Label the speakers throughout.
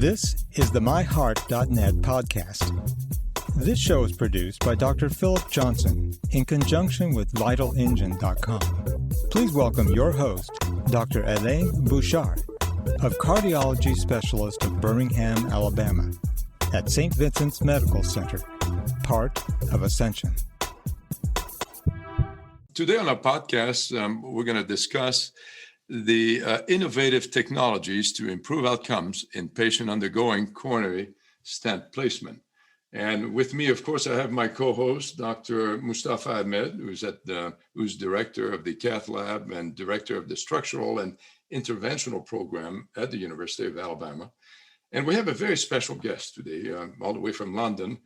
Speaker 1: This is the MyHeart.net podcast. This show is produced by Dr. Philip Johnson in conjunction with VitalEngine.com. Please welcome your host, Dr. Alain Bouchard of Cardiology Specialists of Birmingham, Alabama, at St. Vincent's Medical Center, part of Ascension.
Speaker 2: Today on our podcast, we're going to discuss the innovative technologies to improve outcomes in patients undergoing coronary stent placement. And with me, of course, I have my co-host, Dr. Mustafa Ahmed, who's director of the cath lab and director of the structural and interventional program at the University of Alabama. And we have a very special guest today, all the way from London,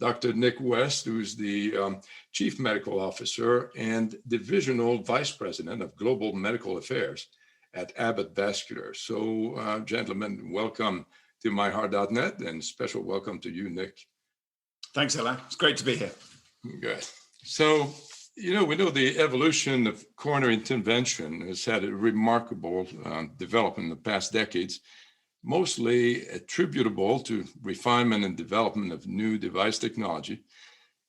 Speaker 2: Dr. Nick West, who's the Chief Medical Officer and Divisional Vice President of Global Medical Affairs at Abbott Vascular. So, gentlemen, welcome to MyHeart.net, and special welcome to you, Nick.
Speaker 3: Thanks, Alain. It's great to be here.
Speaker 2: Good. So, we know the evolution of coronary intervention has had a remarkable development in the past decades, mostly attributable to refinement and development of new device technology,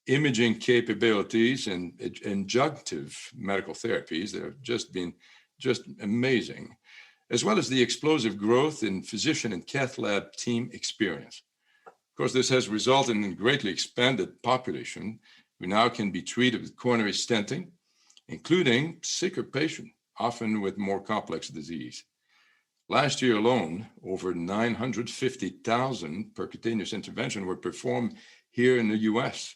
Speaker 2: imaging capabilities, and adjunctive medical therapies that have just been amazing, as well as the explosive growth in physician and cath lab team experience. Of course, this has resulted in a greatly expanded population who now can be treated with coronary stenting, including sicker patients, often with more complex disease. Last year alone, over 950,000 percutaneous interventions were performed here in the US,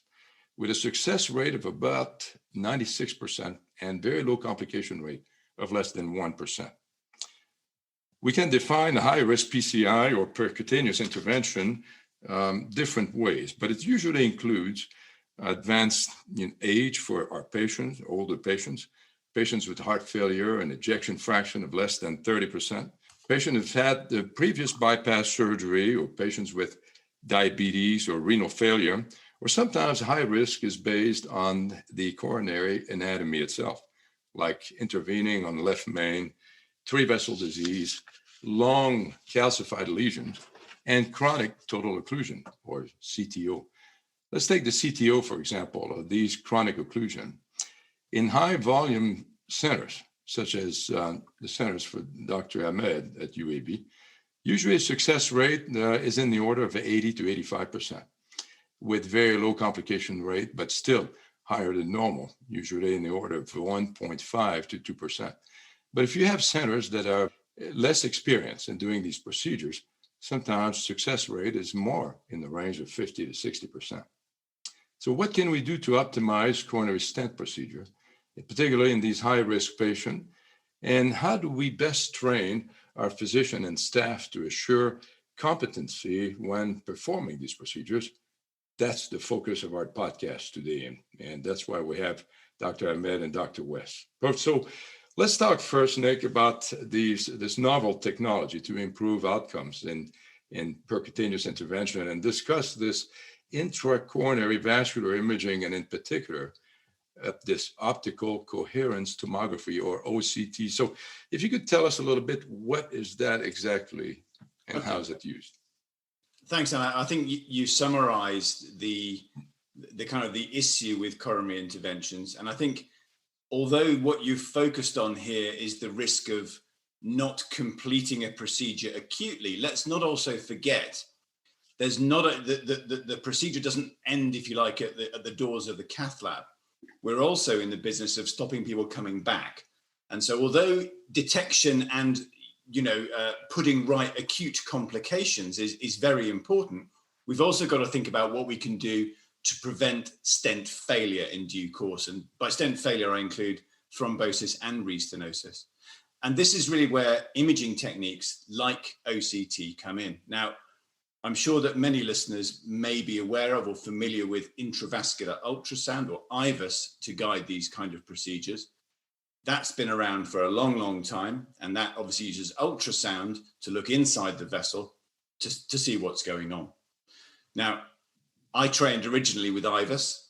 Speaker 2: with a success rate of about 96% and very low complication rate of less than 1%. We can define a high-risk PCI or percutaneous intervention different ways, but it usually includes advanced age for our patients, older patients, patients with heart failure and ejection fraction of less than 30%, patients who've had the previous bypass surgery, or patients with diabetes or renal failure, or sometimes high risk is based on the coronary anatomy itself, like intervening on the left main, three-vessel disease, long calcified lesions, and chronic total occlusion, or CTO. Let's take the CTO, for example, of these chronic occlusion. In high-volume centers, such as the centers for Dr. Ahmed at UAB, usually a success rate is in the order of 80 to 85%, with very low complication rate, but still higher than normal, usually in the order of 1.5 to 2%. But if you have centers that are less experienced in doing these procedures, sometimes success rate is more in the range of 50 to 60%. So what can we do to optimize coronary stent procedure, particularly in these high-risk patients? And how do we best train our physician and staff to assure competency when performing these procedures? That's the focus of our podcast today, and that's why we have Dr. Ahmed and Dr. West. So let's talk first, Nick, about this novel technology to improve outcomes in percutaneous intervention, and discuss this intracoronary vascular imaging, and in particular, this optical coherence tomography, or OCT. So if you could tell us a little bit, what is that exactly, and how is it used?
Speaker 3: Thanks, Alain. I think you summarized the kind of the issue with coronary interventions. And I think although what you've focused on here is the risk of not completing a procedure acutely, let's not also forget there's not the procedure doesn't end, if you like, at the doors of the cath lab. We're also in the business of stopping people coming back. And so although detection and putting right acute complications is very important, we've also got to think about what we can do to prevent stent failure in due course. And by stent failure, I include thrombosis and restenosis. And this is really where imaging techniques like OCT come in. Now, I'm sure that many listeners may be aware of or familiar with intravascular ultrasound, or IVUS, to guide these kind of procedures. That's been around for a long, long time. And that obviously uses ultrasound to look inside the vessel to see what's going on. Now, I trained originally with IVUS.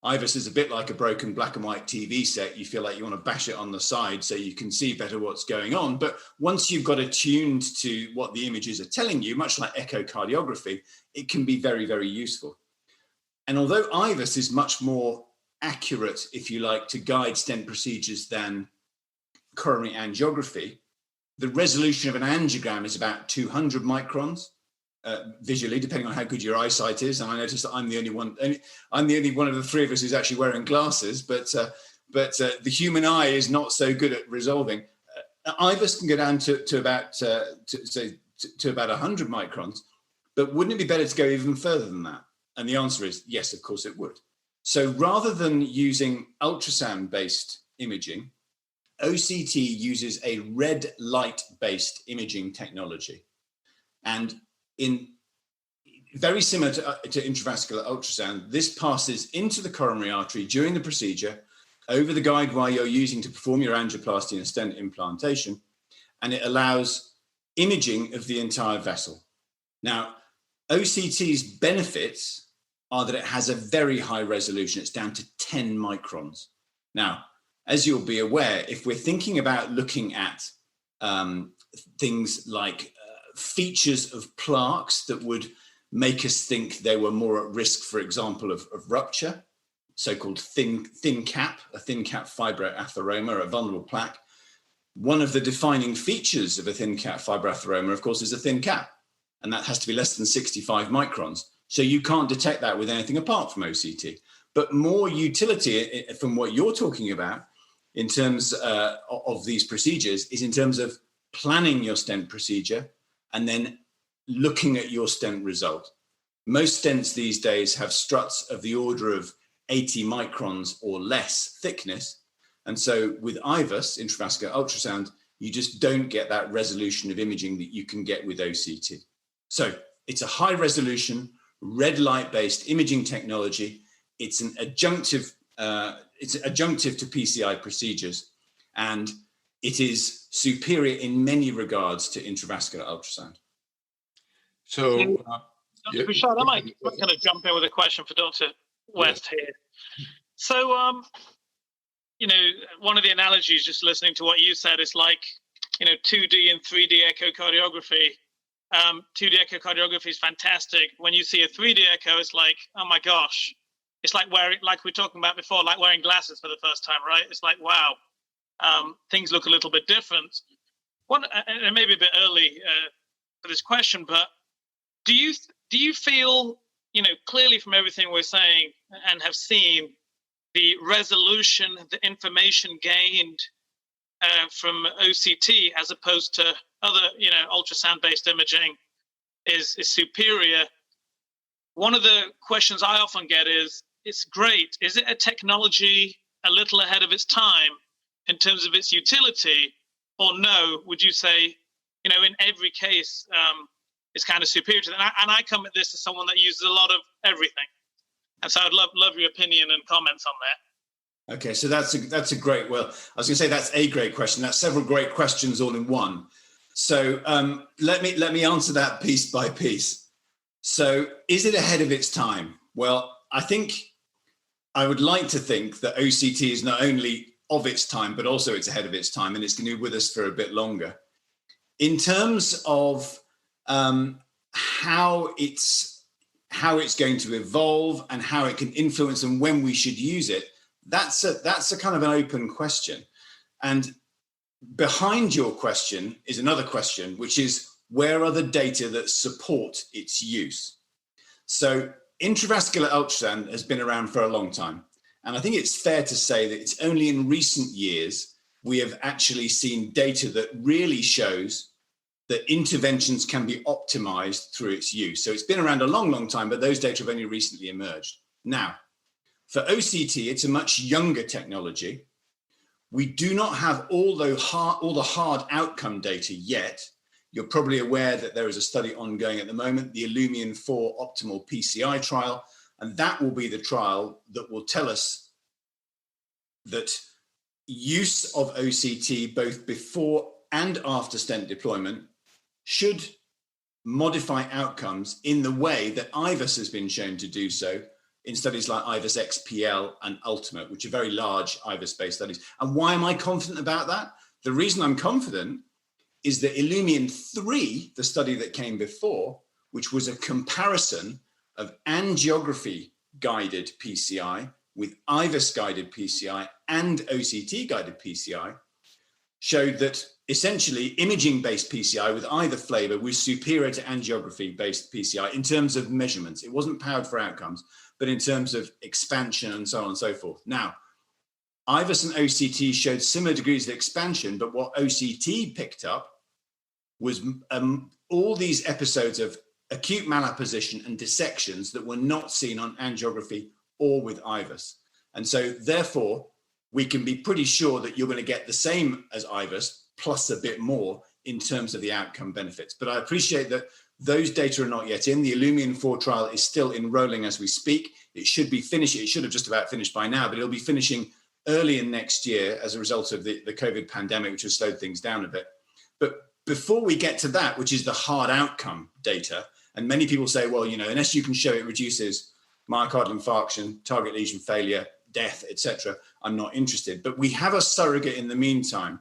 Speaker 3: IVUS is a bit like a broken black and white TV set. You feel like you want to bash it on the side so you can see better what's going on. But once you've got attuned to what the images are telling you, much like echocardiography, it can be very, very useful. And although IVUS is much more accurate, if you like, to guide stent procedures than coronary angiography, the resolution of an angiogram is about 200 microns. Visually, depending on how good your eyesight is, and I noticed that I'm the only one of the three of us who's actually wearing glasses. But the human eye is not so good at resolving. IVUS can go down to about 100 microns, but wouldn't it be better to go even further than that? And the answer is yes, of course it would. So rather than using ultrasound-based imaging, OCT uses a red light-based imaging technology, and in very similar to intravascular ultrasound, this passes into the coronary artery during the procedure over the guide wire you're using to perform your angioplasty and stent implantation, and it allows imaging of the entire vessel. Now, OCT's benefits are that it has a very high resolution. It's down to 10 microns. Now, as you'll be aware, if we're thinking about looking at things like features of plaques that would make us think they were more at risk, for example, of rupture, so-called thin cap, a thin cap fibroatheroma, a vulnerable plaque. One of the defining features of a thin cap fibroatheroma, of course, is a thin cap, and that has to be less than 65 microns. So you can't detect that with anything apart from OCT. But more utility from what you're talking about in terms of these procedures is in terms of planning your stent procedure and then looking at your stent result. Most stents these days have struts of the order of 80 microns or less thickness. And so with IVUS, intravascular ultrasound, you just don't get that resolution of imaging that you can get with OCT. So it's a high resolution, red light based imaging technology. It's an adjunctive, to PCI procedures, and it is superior in many regards to intravascular ultrasound.
Speaker 2: So,
Speaker 4: Dr. Bouchard, I might kind of jump in with a question for Dr. West here. So, one of the analogies, just listening to what you said, is like, 2D and 3D echocardiography. 2D echocardiography is fantastic. When you see a 3D echo, it's like, oh my gosh. It's like wearing, like we were talking about before, like wearing glasses for the first time, right? It's like, wow, things look a little bit different. And it may be a bit early for this question, but do you feel, clearly from everything we're saying and have seen, the resolution, the information gained from OCT as opposed to other, ultrasound-based imaging is superior? One of the questions I often get is, it's great. Is it a technology a little ahead of its time in terms of its utility? Or no, would you say, in every case, it's kind of superior to that? And I come at this as someone that uses a lot of everything. And so I'd love your opinion and comments on that.
Speaker 3: Okay, so that's a great, well, I was going to say that's a great question. That's several great questions all in one. So let me answer that piece by piece. So is it ahead of its time? Well, I would like to think that OCT is not only of its time, but also it's ahead of its time, and it's going to be with us for a bit longer. In terms of how it's going to evolve and how it can influence and when we should use it, that's a kind of an open question. And behind your question is another question, which is, where are the data that support its use? So intravascular ultrasound has been around for a long time. And I think it's fair to say that it's only in recent years we have actually seen data that really shows that interventions can be optimized through its use. So it's been around a long, long time, but those data have only recently emerged. Now, for OCT, it's a much younger technology. We do not have all the hard outcome data yet. You're probably aware that there is a study ongoing at the moment, the Illumian 4 optimal PCI trial, and that will be the trial that will tell us that use of OCT both before and after stent deployment should modify outcomes in the way that IVUS has been shown to do so in studies like IVUS XPL and Ultimate, which are very large IVUS-based studies. And why am I confident about that? The reason I'm confident is that Illumian 3, the study that came before, which was a comparison of angiography-guided PCI with IVUS-guided PCI and OCT-guided PCI, showed that essentially imaging-based PCI with either flavor was superior to angiography-based PCI in terms of measurements. It wasn't powered for outcomes, but in terms of expansion and so on and so forth. Now, IVUS and OCT showed similar degrees of expansion, but what OCT picked up was all these episodes of acute malapposition and dissections that were not seen on angiography or with IVUS. And so therefore, we can be pretty sure that you're going to get the same as IVUS plus a bit more in terms of the outcome benefits. But I appreciate that those data are not yet in. The Illumian 4 trial is still enrolling as we speak. It should be finished. It should have just about finished by now, but it'll be finishing early in next year as a result of the COVID pandemic, which has slowed things down a bit. But before we get to that, which is the hard outcome data, and many people say, well, you know, unless you can show it reduces myocardial infarction, target lesion failure, death, etc., I'm not interested. But we have a surrogate in the meantime.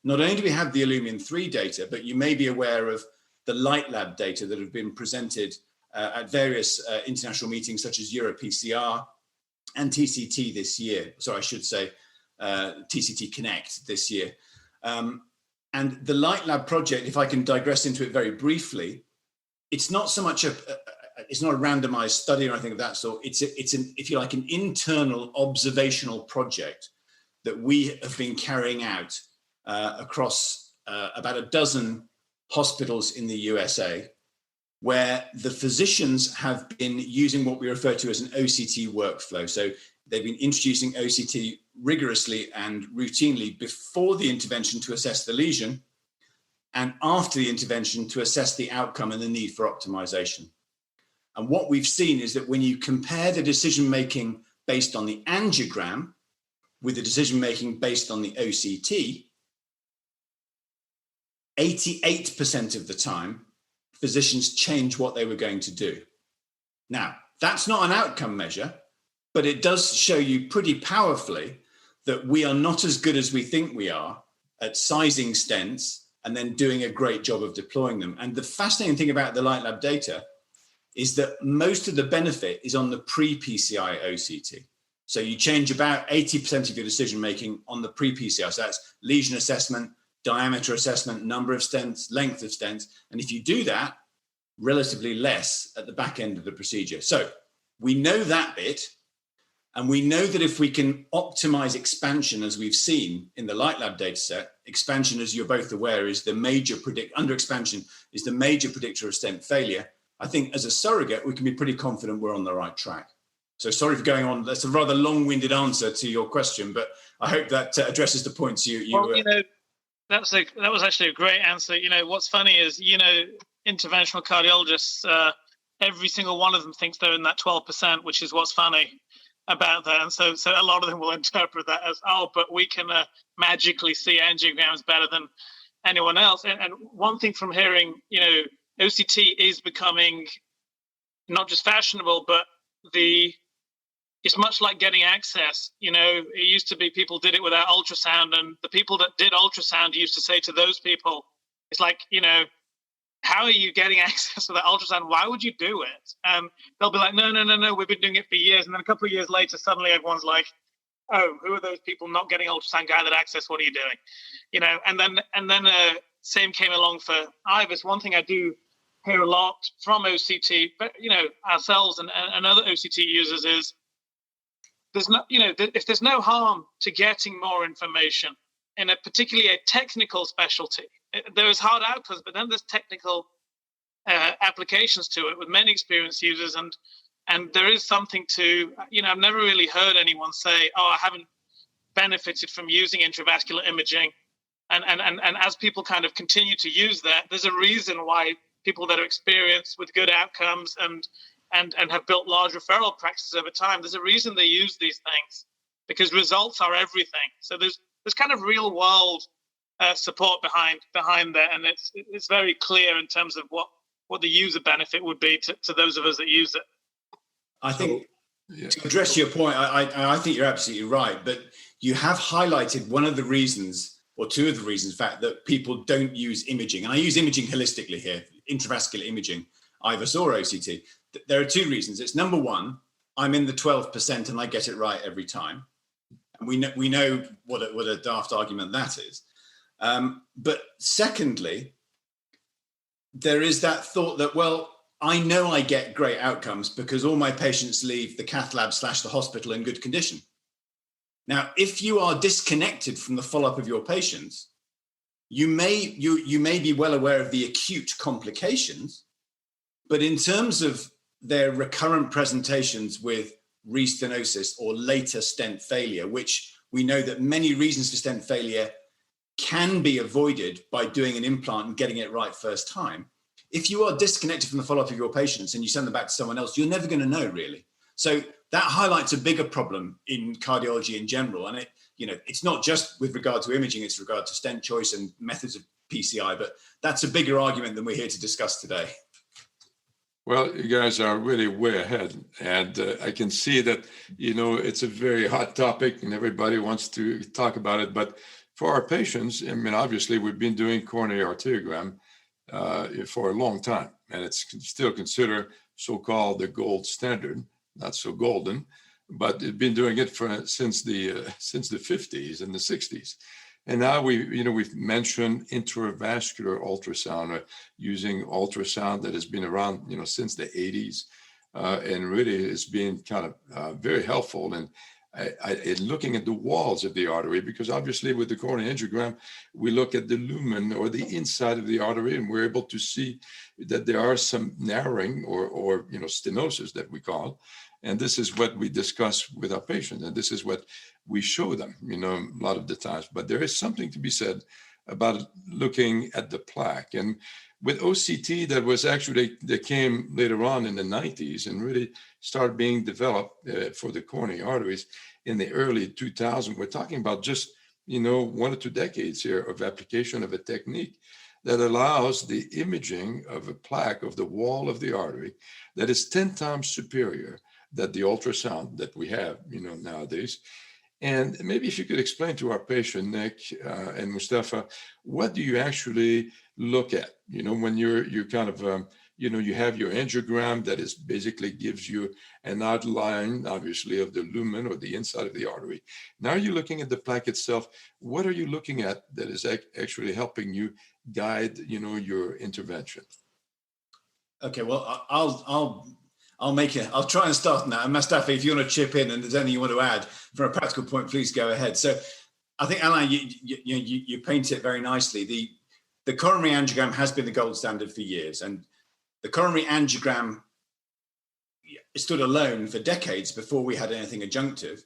Speaker 3: Not only do we have the Illumian 3 data, but you may be aware of the Light Lab data that have been presented at various international meetings such as EuroPCR and TCT this year. So I should say TCT Connect this year. And the Light Lab project, if I can digress into it very briefly, it's not so much it's not a randomized study or anything of that sort. It's an, if you like, an internal observational project that we have been carrying out across about a dozen hospitals in the USA, where the physicians have been using what we refer to as an OCT workflow. So they've been introducing OCT rigorously and routinely before the intervention to assess the lesion, and after the intervention to assess the outcome and the need for optimization. And what we've seen is that when you compare the decision-making based on the angiogram with the decision-making based on the OCT, 88% of the time, physicians change what they were going to do. Now, that's not an outcome measure, but it does show you pretty powerfully that we are not as good as we think we are at sizing stents and then doing a great job of deploying them. And the fascinating thing about the Light Lab data is that most of the benefit is on the pre-PCI OCT. So you change about 80% of your decision-making on the pre-PCI. So that's lesion assessment, diameter assessment, number of stents, length of stents. And if you do that, relatively less at the back end of the procedure. So we know that bit. And we know that if we can optimize expansion, as we've seen in the Light Lab data set, expansion, as you're both aware, is the major under expansion is the major predictor of stent failure. I think as a surrogate, we can be pretty confident we're on the right track. So sorry for going on. That's a rather long-winded answer to your question, but I hope that addresses the points you
Speaker 4: well, you know, that was actually a great answer. You know, what's funny is, you know, interventional cardiologists, every single one of them thinks they're in that 12%, which is what's funny about that. And so a lot of them will interpret that as, oh, but we can magically see angiograms better than anyone else. And one thing from hearing, you know, OCT is becoming not just fashionable, but it's much like getting access. You know, it used to be people did it without ultrasound, and the people that did ultrasound used to say to those people, it's like, you know, how are you getting access to that ultrasound? Why would you do it? They'll be like, no, we've been doing it for years. And then a couple of years later, suddenly everyone's like, oh, who are those people not getting ultrasound guided access? What are you doing? You know, and then same came along for IVUS. One thing I do hear a lot from OCT, but, you know, ourselves and other OCT users is there's not, you know, if there's no harm to getting more information in particularly a technical specialty. There is hard outcomes, but then there's technical applications to it with many experienced users, and there is something to, you know, I've never really heard anyone say, oh, I haven't benefited from using intravascular imaging, and as people kind of continue to use that, there's a reason why people that are experienced with good outcomes and have built large referral practices over time, there's a reason they use these things, because results are everything. So there's kind of real world support behind that, and it's very clear in terms of what the user benefit would be to those of us that use it.
Speaker 3: I think
Speaker 2: Yeah.
Speaker 3: To address your point, I think you're absolutely right, but you have highlighted one of the reasons, or two of the reasons, in fact, that people don't use imaging. And I use imaging holistically here, intravascular imaging, IVUS or OCT. There are two reasons. It's number one, I'm in the 12% and I get it right every time. And we know what a daft argument that is. But secondly, there is that thought that, well, I know I get great outcomes because all my patients leave the cath lab / the hospital in good condition. Now, if you are disconnected from the follow-up of your patients, you may be well aware of the acute complications, but in terms of their recurrent presentations with restenosis or later stent failure, which we know that many reasons for stent failure can be avoided by doing an implant and getting it right first time. If you are disconnected from the follow-up of your patients and you send them back to someone else, you're never going to know, really. So that highlights a bigger problem in cardiology in general. And it's not just with regard to imaging, it's with regard to stent choice and methods of PCI, but that's a bigger argument than we're here to discuss today.
Speaker 2: Well, you guys are really way ahead. And I can see that, it's a very hot topic and everybody wants to talk about it. But for our patients, I mean, obviously, we've been doing coronary arteriogram for a long time, and it's still considered so-called the gold standard, not so golden, but it's been doing it since the 50s and the 60s. And now we've mentioned intravascular ultrasound, using ultrasound that has been around, since the 80s, and really it's been kind of very helpful in looking at the walls of the artery, because obviously with the coronary angiogram, we look at the lumen or the inside of the artery, and we're able to see that there are some narrowing or stenosis that we call. And this is what we discuss with our patients, and this is what we show them, a lot of the times. But there is something to be said about looking at the plaque. And with OCT, that came later on in the 90s and really started being developed for the coronary arteries in the early 2000s. We're talking about just, 1 or 2 decades here of application of a technique that allows the imaging of a plaque of the wall of the artery that is 10 times superior than the ultrasound that we have, nowadays. And maybe if you could explain to our patient, Nick and Mustafa, what do you actually look at? When you're kind of, you have your angiogram that is basically gives you an outline, obviously, of the lumen or the inside of the artery. Now you're looking at the plaque itself. What are you looking at that is actually helping you guide, your intervention?
Speaker 3: Okay, well, I'll try and start on that. And Mustafa, if you want to chip in and there's anything you want to add from a practical point, please go ahead. So I think, Alain, you paint it very nicely. The coronary angiogram has been the gold standard for years. And the coronary angiogram stood alone for decades before we had anything adjunctive.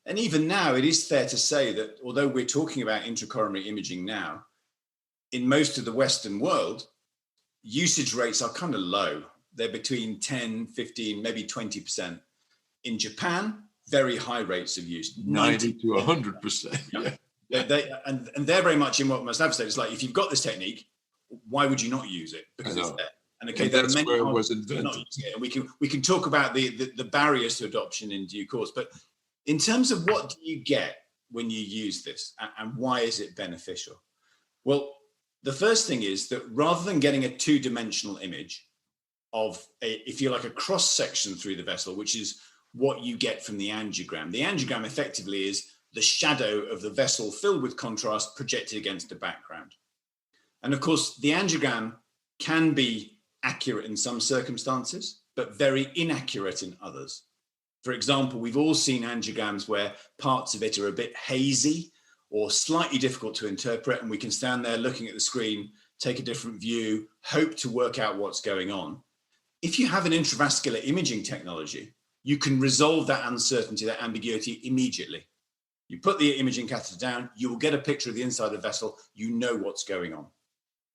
Speaker 3: And even now, it is fair to say that although we're talking about intracoronary imaging now, in most of the Western world, usage rates are kind of low. They're between 10, 15, maybe 20%. In Japan, very high rates of use.
Speaker 2: 90 to 100%.
Speaker 3: Yeah. And they're very much in what Mustafa said. It's like, if you've got this technique, why would you not use it? Because it's there. And okay, there are many
Speaker 2: where it was invented.
Speaker 3: Not using it. And we can talk about the barriers to adoption in due course. But in terms of what do you get when you use this and why is it beneficial? Well, the first thing is that rather than getting a two-dimensional image of if you like, a cross section through the vessel, which is what you get from the angiogram. The angiogram effectively is the shadow of the vessel filled with contrast projected against a background. And of course, the angiogram can be accurate in some circumstances, but very inaccurate in others. For example, we've all seen angiograms where parts of it are a bit hazy or slightly difficult to interpret, and we can stand there looking at the screen, take a different view, hope to work out what's going on. If you have an intravascular imaging technology, you can resolve that uncertainty, that ambiguity immediately. You put the imaging catheter down, you will get a picture of the inside of the vessel, you know what's going on.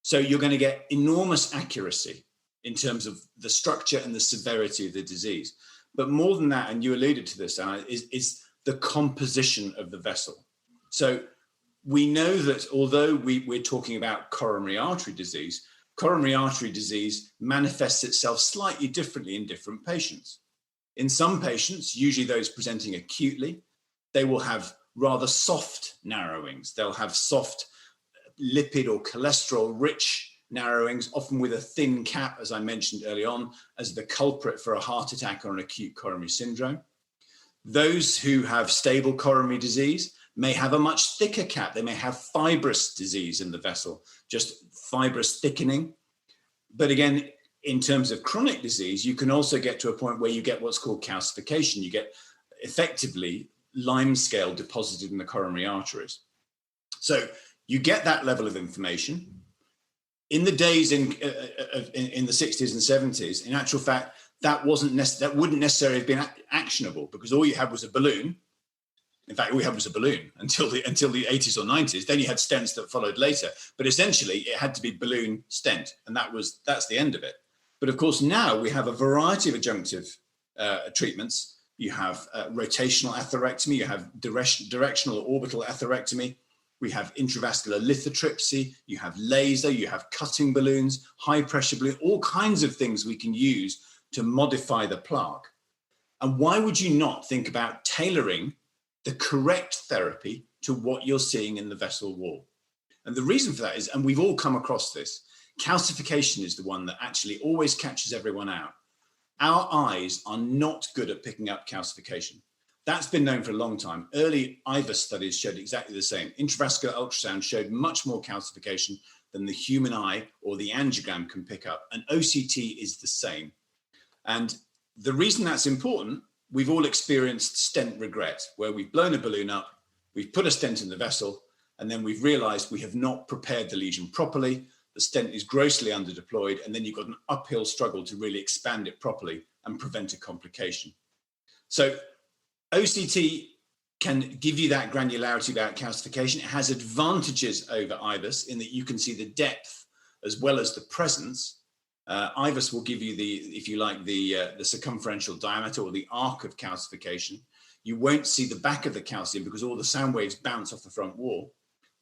Speaker 3: So you're going to get enormous accuracy in terms of the structure and the severity of the disease. But more than that, and you alluded to this, Anna, is the composition of the vessel. So we know that although we're talking about coronary artery disease manifests itself slightly differently in different patients. In some patients, usually those presenting acutely, they will have rather soft narrowings. They'll have soft lipid or cholesterol-rich narrowings, often with a thin cap, as I mentioned early on, as the culprit for a heart attack or an acute coronary syndrome. Those who have stable coronary disease may have a much thicker cap. They may have fibrous disease in the vessel, just fibrous thickening. But again, in terms of chronic disease, you can also get to a point where you get what's called calcification. You get effectively limescale deposited in the coronary arteries. So you get that level of information. In the days in the 60s and 70s, in actual fact, that wouldn't necessarily have been actionable, because all you had was a balloon. In fact, all you had was a balloon until the 80s or 90s. Then you had stents that followed later. But essentially, it had to be balloon stent, and that's the end of it. But of course, now we have a variety of adjunctive treatments. You have rotational atherectomy, you have directional or orbital atherectomy, we have intravascular lithotripsy, you have laser, you have cutting balloons, high pressure balloon, all kinds of things we can use to modify the plaque. And why would you not think about tailoring the correct therapy to what you're seeing in the vessel wall? And the reason for that is, and we've all come across this, calcification is the one that actually always catches everyone out. Our eyes are not good at picking up calcification. That's been known for a long time. Early IVUS studies showed exactly the same. Intravascular ultrasound showed much more calcification than the human eye or the angiogram can pick up. And OCT is the same. And the reason that's important, we've all experienced stent regret, where we've blown a balloon up, we've put a stent in the vessel, and then we've realized we have not prepared the lesion properly. The stent is grossly underdeployed, and then you've got an uphill struggle to really expand it properly and prevent a complication. So OCT can give you that granularity about calcification. It has advantages over IVUS in that you can see the depth as well as the presence. IVUS will give you if you like, the circumferential diameter or the arc of calcification. You won't see the back of the calcium because all the sound waves bounce off the front wall.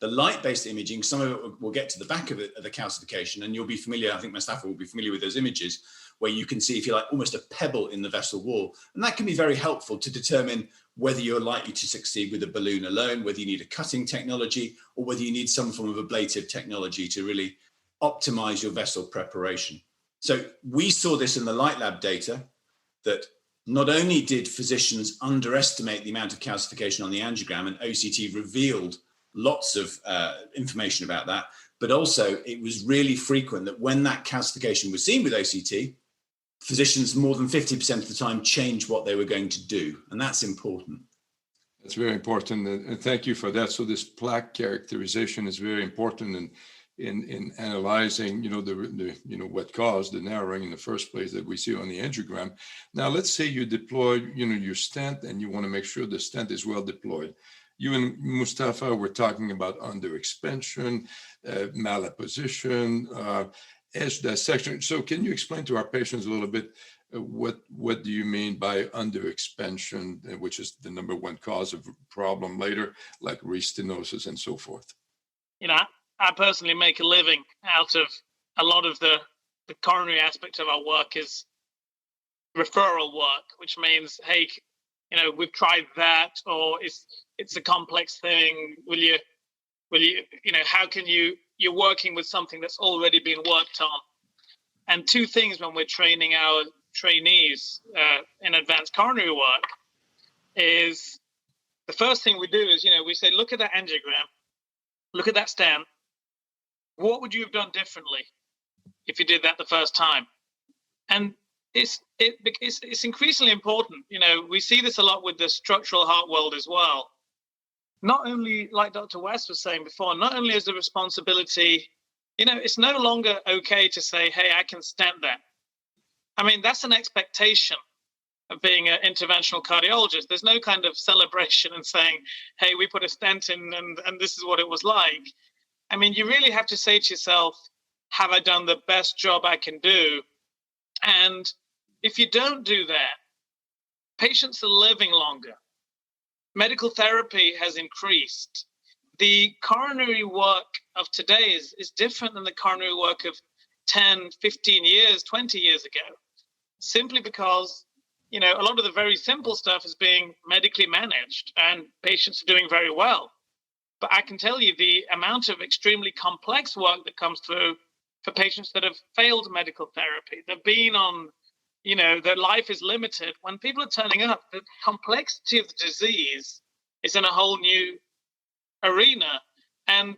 Speaker 3: The light-based imaging, some of it will get to the back of the calcification, and you'll be familiar, I think Mustafa will be familiar with those images, where you can see, if you like, almost a pebble in the vessel wall. And that can be very helpful to determine whether you're likely to succeed with a balloon alone, whether you need a cutting technology, or whether you need some form of ablative technology to really optimize your vessel preparation. So we saw this in the light lab data, that not only did physicians underestimate the amount of calcification on the angiogram, and OCT revealed lots of information about that, but also it was really frequent that when that calcification was seen with OCT, physicians more than 50% of the time changed what they were going to do. And that's important.
Speaker 2: That's very important. And thank you for that. So this plaque characterization is very important in analyzing, what caused the narrowing in the first place that we see on the angiogram. Now, let's say you deploy, your stent, and you want to make sure the stent is well deployed. You and Mustafa were talking about underexpansion, malapposition, edge dissection. So can you explain to our patients a little bit what do you mean by underexpansion, which is the number one cause of problem later, like restenosis and so forth?
Speaker 4: I personally make a living out of a lot of the coronary aspect of our work is referral work, which means, hey, we've tried that, or it's a complex thing. Will you, how can you're working with something that's already been worked on. And two things when we're training our trainees in advanced coronary work is, the first thing we do is, we say, look at that angiogram, look at that stent. What would you have done differently if you did that the first time? And it's increasingly important. We see this a lot with the structural heart world as well. Not only, like Dr. West was saying before, not only is the responsibility, it's no longer okay to say, hey, I can stent that. I mean, that's an expectation of being an interventional cardiologist. There's no kind of celebration and saying, hey, we put a stent in and this is what it was like. I mean, you really have to say to yourself, have I done the best job I can do? And if you don't do that, patients are living longer. Medical therapy has increased. The coronary work of today is different than the coronary work of 10, 15 years, 20 years ago, simply because a lot of the very simple stuff is being medically managed and patients are doing very well. But I can tell you the amount of extremely complex work that comes through for patients that have failed medical therapy, they've been on, their life is limited. When people are turning up, the complexity of the disease is in a whole new arena, and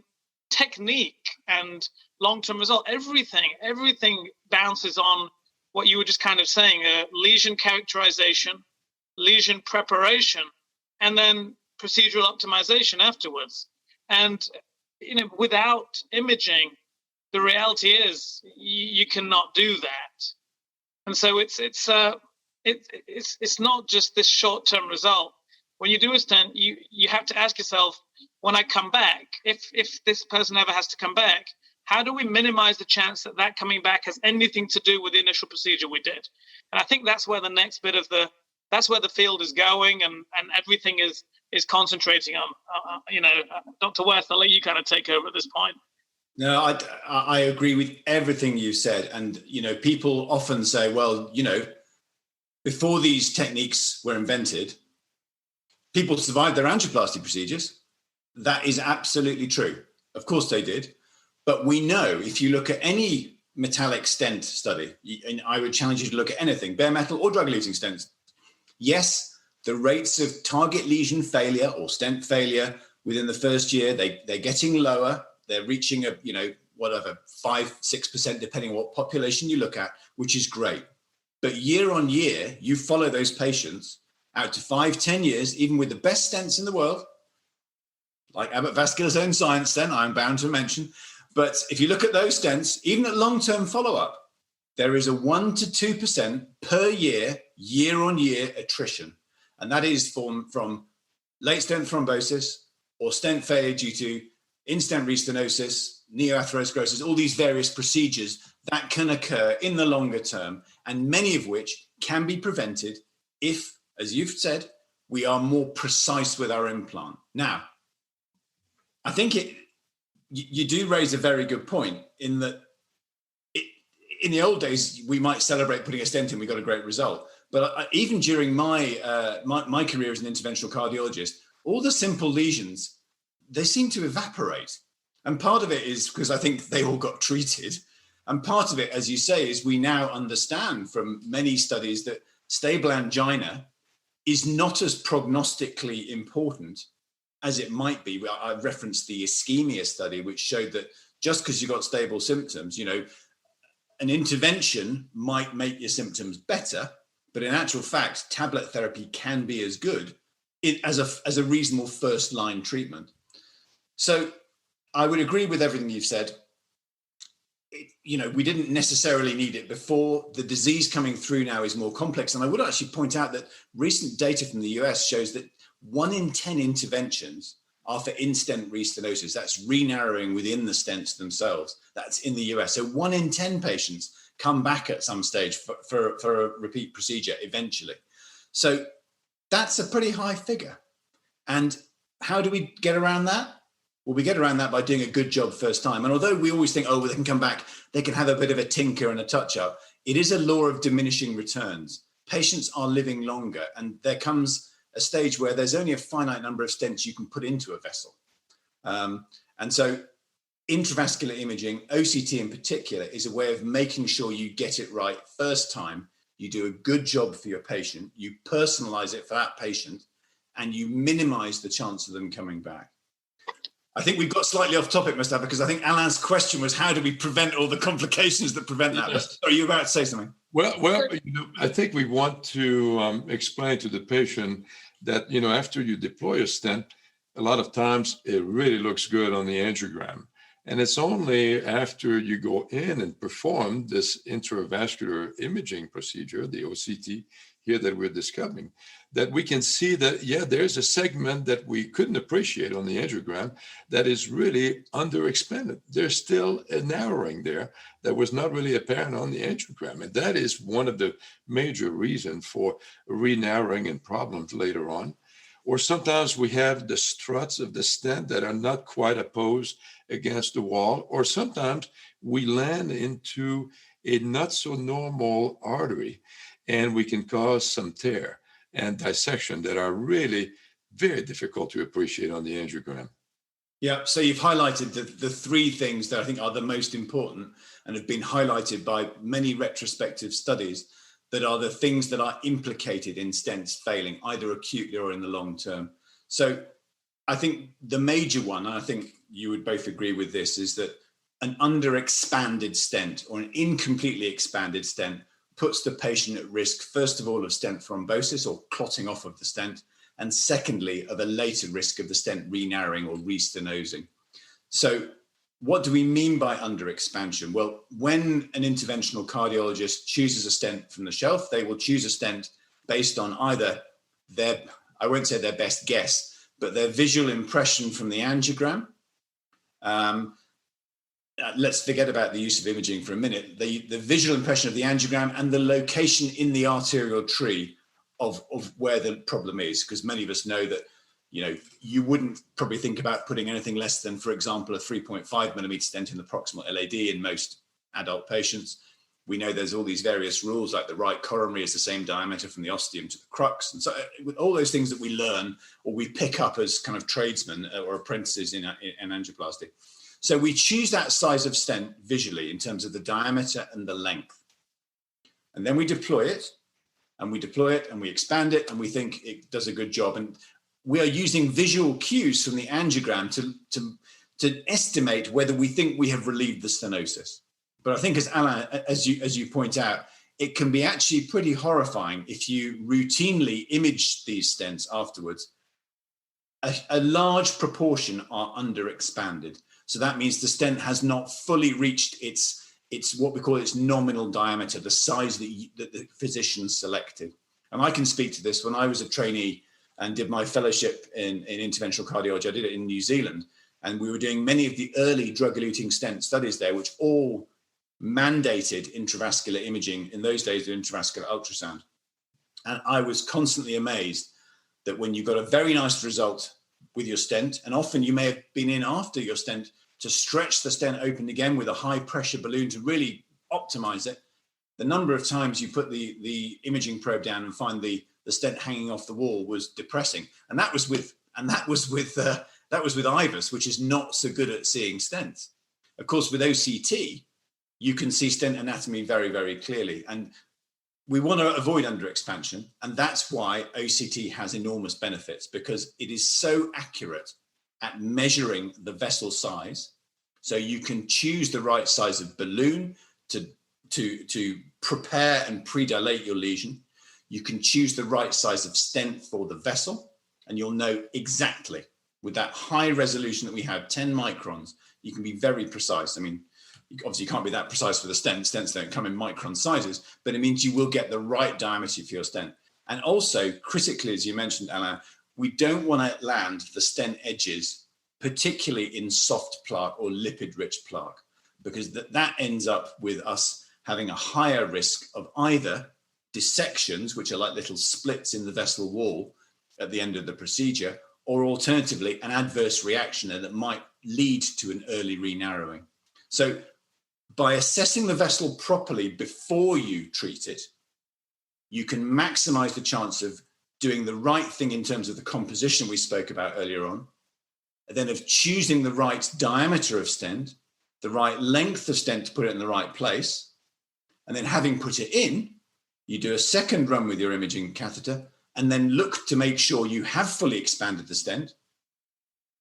Speaker 4: technique and long-term result, everything bounces on what you were just kind of saying, lesion characterization, lesion preparation, and then procedural optimization afterwards. And without imaging, the reality is you cannot do that. And so it's not just this short-term result. When you do a stent, you have to ask yourself, when I come back, if this person ever has to come back, how do we minimize the chance that coming back has anything to do with the initial procedure we did? And I think that's where the next bit of that's where the field is going, and everything is concentrating on. Dr. West, I'll let you kind of take over at this point.
Speaker 3: No, I agree with everything you said. And, people often say, well, before these techniques were invented, people survived their angioplasty procedures. That is absolutely true. Of course they did. But we know, if you look at any metallic stent study, and I would challenge you to look at anything, bare metal or drug-eluting stents, yes, the rates of target lesion failure or stent failure within the first year, they're getting lower. They're reaching 5-6%, depending on what population you look at, which is great. But year on year, you follow those patients out to 5-10 years, even with the best stents in the world, like Abbott Vascular's own science stent, I'm bound to mention. But if you look at those stents, even at long-term follow-up, there is a 1 to 2% per year on year attrition. And that is from late stent thrombosis or stent failure due to in-stent restenosis, neoatherosclerosis, all these various procedures that can occur in the longer term, and many of which can be prevented if, as you've said, we are more precise with our implant. Now, I think you do raise a very good point in that in the old days, we might celebrate putting a stent in, we got a great result. But even during my career as an interventional cardiologist, all the simple lesions, they seem to evaporate. And part of it is because I think they all got treated. And part of it, as you say, is we now understand from many studies that stable angina is not as prognostically important as it might be. I referenced the ischemia study, which showed that just because you got stable symptoms, an intervention might make your symptoms better, but in actual fact, tablet therapy can be as good as a reasonable first-line treatment. So I would agree with everything you've said. We didn't necessarily need it before. The disease coming through now is more complex. And I would actually point out that recent data from the US shows that 1 in 10 interventions are for in-stent restenosis. That's re-narrowing within the stents themselves. That's in the US. So 1 in 10 patients come back at some stage for a repeat procedure eventually. So that's a pretty high figure. And how do we get around that? Well, we get around that by doing a good job first time. And although we always think, they can come back, they can have a bit of a tinker and a touch up, it is a law of diminishing returns. Patients are living longer, and there comes a stage where there's only a finite number of stents you can put into a vessel. And so intravascular imaging, OCT in particular, is a way of making sure you get it right first time. You do a good job for your patient, you personalize it for that patient, and you minimize the chance of them coming back. I think we've got slightly off topic, Mustafa, because I think Alain's question was, how do we prevent all the complications that prevent that? Yes. Are you about to say something?
Speaker 2: Well, I think we want to explain to the patient that, after you deploy a stent, a lot of times it really looks good on the angiogram. And it's only after you go in and perform this intravascular imaging procedure, the OCT here that we're discovering, that we can see that, there's a segment that we couldn't appreciate on the angiogram that is really underexpanded. There's still a narrowing there that was not really apparent on the angiogram. And that is one of the major reasons for re-narrowing and problems later on. Or sometimes we have the struts of the stent that are not quite opposed against the wall, or sometimes we land into a not so normal artery. and we can cause some tear and dissection that are really very difficult to appreciate on the angiogram.
Speaker 3: Yeah, so you've highlighted the three things that I think are the most important and have been highlighted by many retrospective studies that are the things that are implicated in stents failing, either acutely or in the long term. So I think the major one, and I think you would both agree with this, is that an underexpanded stent or an incompletely expanded stent puts the patient at risk, first of all, of stent thrombosis or clotting off of the stent, and secondly, of a later risk of the stent re-narrowing or re-stenosing. So what do we mean by underexpansion? Well, when an interventional cardiologist chooses a stent from the shelf, they will choose a stent based on either their, I won't say their best guess, but their visual impression from the angiogram. Let's forget about the use of imaging for a minute. The visual impression of the angiogram and the location in the arterial tree of where the problem is, because many of us know that, you know, you wouldn't probably think about putting anything less than, for example, a 3.5 millimeter stent in the proximal LAD in most adult patients. We know there's all these various rules, like the right coronary is the same diameter from the ostium to the crux. And so with all those things that we learn or we pick up as kind of tradesmen or apprentices in angioplasty. So we choose that size of stent visually in terms of the diameter and the length. And then we deploy it, and we deploy it, and we expand it, and we think it does a good job. And we are using visual cues from the angiogram to estimate whether we think we have relieved the stenosis. But I think, as Alain, as you point out, it can be actually pretty horrifying if you routinely image these stents afterwards. A large proportion are underexpanded. So that means the stent has not fully reached its what we call its nominal diameter, the size that the physician selected. And I can speak to this. When I was a trainee and did my fellowship in interventional cardiology, I did it in New Zealand, and we were doing many of the early drug-eluting stent studies there, which all mandated intravascular imaging. In those days, the intravascular ultrasound. And I was constantly amazed that when you got a very nice result with your stent, and often you may have been in after your stent to stretch the stent open again with a high pressure balloon to really optimize it, the number of times you put the imaging probe down and find the stent hanging off the wall was depressing. And that was with IVUS, which is not so good at seeing stents. Of course, with OCT, you can see stent anatomy very, very clearly. And we want to avoid underexpansion. And that's why OCT has enormous benefits, because it is so accurate at measuring the vessel size. So you can choose the right size of balloon to prepare and predilate your lesion. You can choose the right size of stent for the vessel, and you'll know exactly, with that high resolution that we have, 10 microns, you can be very precise. I mean, obviously you can't be that precise for the stent. Stents don't come in micron sizes, but it means you will get the right diameter for your stent. And also, critically, as you mentioned, Alain, we don't want to land the stent edges, particularly in soft plaque or lipid-rich plaque, because that ends up with us having a higher risk of either dissections, which are like little splits in the vessel wall at the end of the procedure, or alternatively, an adverse reaction that might lead to an early re-narrowing. So by assessing the vessel properly before you treat it, you can maximize the chance of doing the right thing in terms of the composition we spoke about earlier on, and then of choosing the right diameter of stent, the right length of stent to put it in the right place, and then having put it in, you do a second run with your imaging catheter, and then look to make sure you have fully expanded the stent,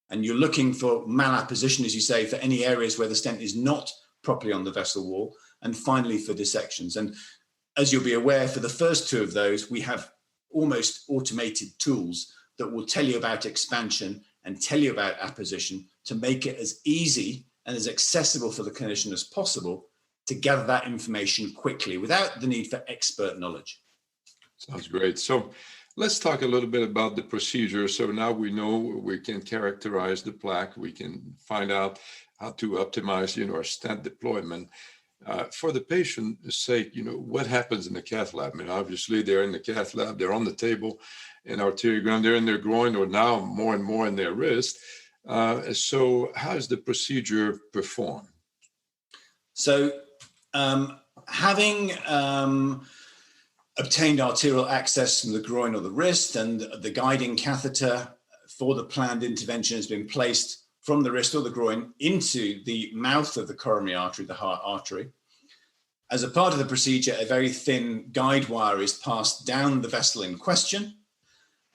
Speaker 3: and you're looking for malapposition, as you say, for any areas where the stent is not properly on the vessel wall, and finally for dissections. And as you'll be aware, for the first two of those, we have almost automated tools that will tell you about expansion and tell you about apposition to make it as easy and as accessible for the clinician as possible to gather that information quickly without the need for expert knowledge.
Speaker 2: Sounds great. So let's talk a little bit about the procedure. So now we know we can characterize the plaque. We can find out how to optimize, our stent deployment. For the patient's sake, what happens in the cath lab? I mean, obviously they're in the cath lab, they're on the table, in arteriogram, they're in their groin, or now more and more in their wrist. So how is the procedure performed?
Speaker 3: So having obtained arterial access from the groin or the wrist, and the guiding catheter for the planned intervention has been placed from the wrist or the groin into the mouth of the coronary artery, the heart artery. As a part of the procedure, a very thin guide wire is passed down the vessel in question.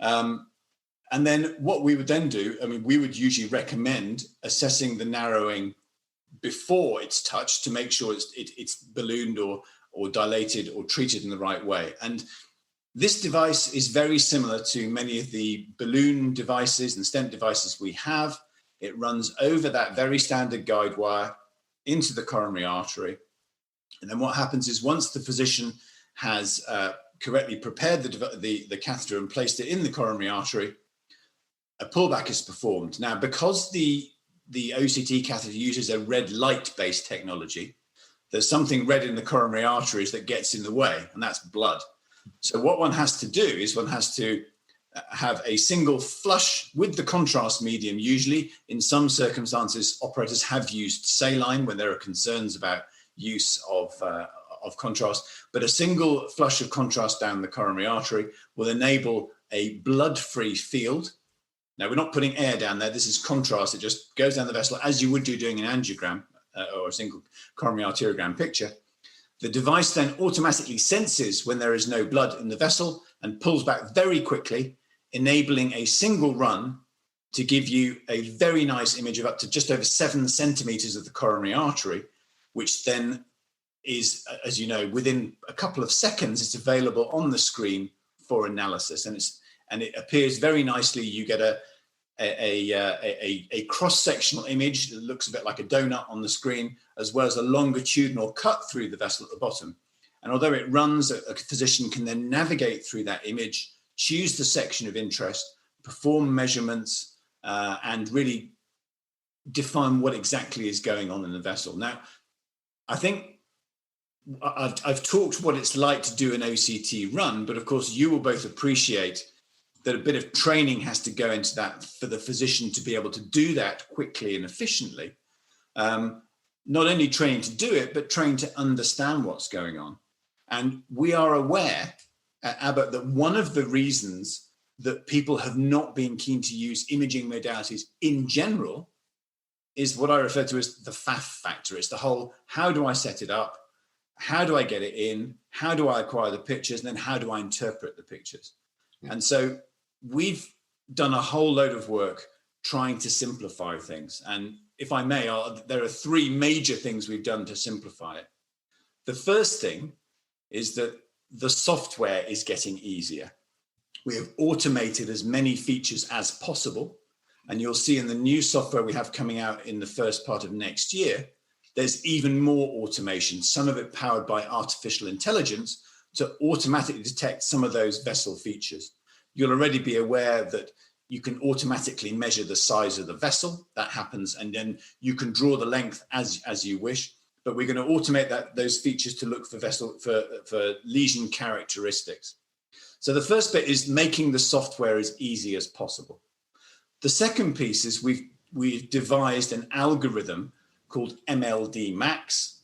Speaker 3: And then what we would then do, we would usually recommend assessing the narrowing before it's touched to make sure it's ballooned or dilated or treated in the right way. And this device is very similar to many of the balloon devices and stent devices we have. It runs over that very standard guide wire into the coronary artery. And then what happens is once the physician has correctly prepared the catheter and placed it in the coronary artery, a pullback is performed. Now, because the OCT catheter uses a red light-based technology, there's something red in the coronary arteries that gets in the way, and that's blood. So what one has to do is one has to have a single flush with the contrast medium. Usually, in some circumstances, operators have used saline when there are concerns about use of contrast, but a single flush of contrast down the coronary artery will enable a blood-free field. Now, we're not putting air down there. This is contrast. It just goes down the vessel as you would do doing an angiogram or a single coronary arteriogram picture. The device then automatically senses when there is no blood in the vessel and pulls back very quickly, enabling a single run to give you a very nice image of up to just over 7 centimeters of the coronary artery, which then is, as you know, within a couple of seconds, it's available on the screen for analysis. And it appears very nicely. You get a cross-sectional image that looks a bit like a donut on the screen, as well as a longitudinal cut through the vessel at the bottom. And although it runs, a physician can then navigate through that image, choose the section of interest, perform measurements, and really define what exactly is going on in the vessel. Now, I think I've talked what it's like to do an OCT run, but of course you will both appreciate that a bit of training has to go into that for the physician to be able to do that quickly and efficiently. Not only training to do it, but train to understand what's going on. And we are aware at Abbott that one of the reasons that people have not been keen to use imaging modalities in general is what I refer to as the faff factor. It's the whole, how do I set it up? How do I get it in? How do I acquire the pictures? And then how do I interpret the pictures? And so we've done a whole load of work trying to simplify things. And if I may, there are 3 major things we've done to simplify it. The first thing is that the software is getting easier. We have automated as many features as possible. And you'll see in the new software we have coming out in the first part of next year, there's even more automation, some of it powered by artificial intelligence to automatically detect some of those vessel features. You'll already be aware that you can automatically measure the size of the vessel. That happens, and then you can draw the length as you wish. But we're going to automate those features to look for lesion characteristics. So the first bit is making the software as easy as possible. The second piece is we've devised an algorithm called MLD Max.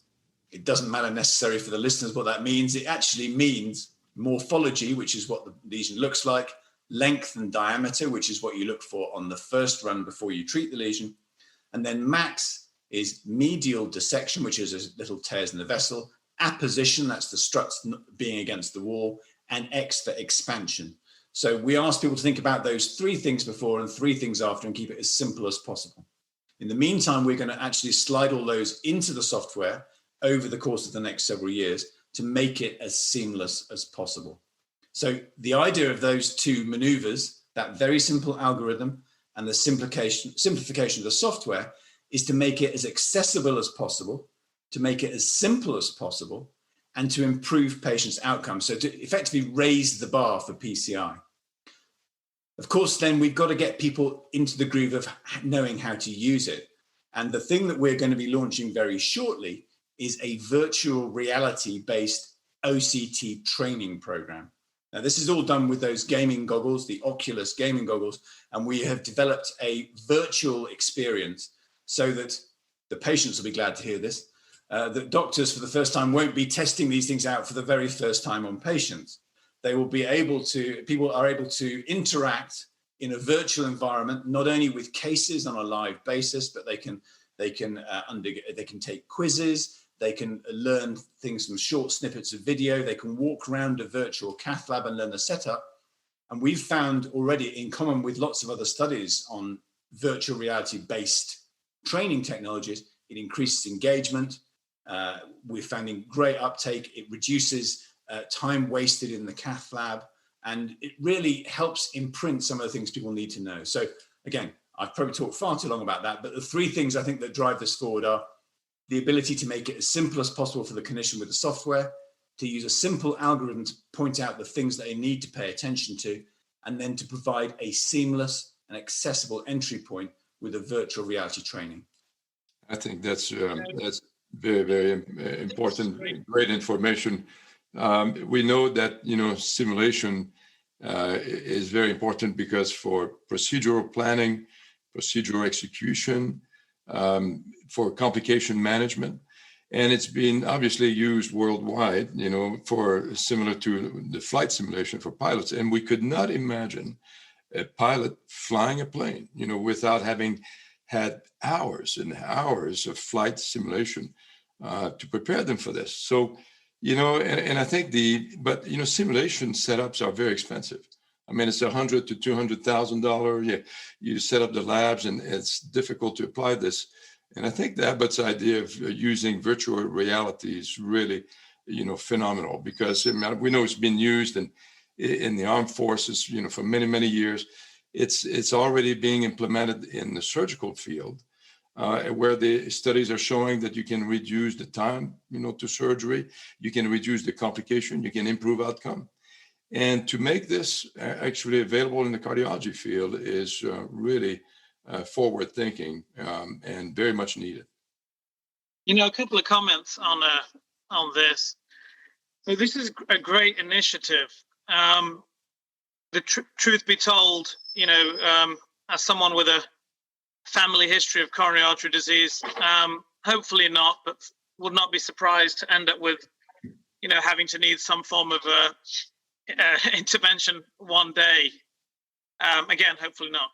Speaker 3: It doesn't matter necessarily for the listeners what that means. It actually means morphology, which is what the lesion looks like, length and diameter, which is what you look for on the first run before you treat the lesion. And then max is medial dissection, which is little tears in the vessel, apposition, that's the struts being against the wall, and X for expansion. So we ask people to think about those 3 things before and 3 things after and keep it as simple as possible. In the meantime, we're going to actually slide all those into the software over the course of the next several years to make it as seamless as possible. So the idea of those 2 maneuvers, that very simple algorithm and the simplification of the software, is to make it as accessible as possible, to make it as simple as possible, and to improve patients' outcomes. So to effectively raise the bar for PCI. Of course, then we've got to get people into the groove of knowing how to use it. And the thing that we're going to be launching very shortly is a virtual reality-based OCT training program. Now, this is all done with those gaming goggles, the Oculus gaming goggles, and we have developed a virtual experience so that the patients will be glad to hear this, that doctors for the first time won't be testing these things out for the very first time on patients. people are able to interact in a virtual environment, not only with cases on a live basis, but they can take quizzes, they can learn things from short snippets of video, they can walk around a virtual cath lab and learn the setup. And we've found already, in common with lots of other studies on virtual reality-based training technologies, it increases engagement. We're finding great uptake. It reduces time wasted in the cath lab, and it really helps imprint some of the things people need to know. So again, I've probably talked far too long about that, but the three things I think that drive this forward are the ability to make it as simple as possible for the clinician with the software, to use a simple algorithm to point out the things that they need to pay attention to, and then to provide a seamless and accessible entry point with a virtual reality training.
Speaker 2: I think that's very, very important, great information. We know that, simulation is very important because for procedural planning, procedural execution, for complication management, and it's been obviously used worldwide, for similar to the flight simulation for pilots. And we could not imagine a pilot flying a plane, without having had hours and hours of flight simulation to prepare them for this. So, and I think simulation setups are very expensive. I mean, it's $100,000 to $200,000. You set up the labs, and it's difficult to apply this. And I think that Abbott's idea of using virtual reality is really, phenomenal, because we know it's been used in the armed forces, for many, many years. It's already being implemented in the surgical field, where the studies are showing that you can reduce the time, to surgery, you can reduce the complication, you can improve outcome. And to make this actually available in the cardiology field is really forward thinking and very much needed.
Speaker 4: A couple of comments on this. So this is a great initiative. The truth be told, as someone with a family history of coronary artery disease, hopefully not, but would not be surprised to end up with, having to need some form of intervention one day. Again, hopefully not.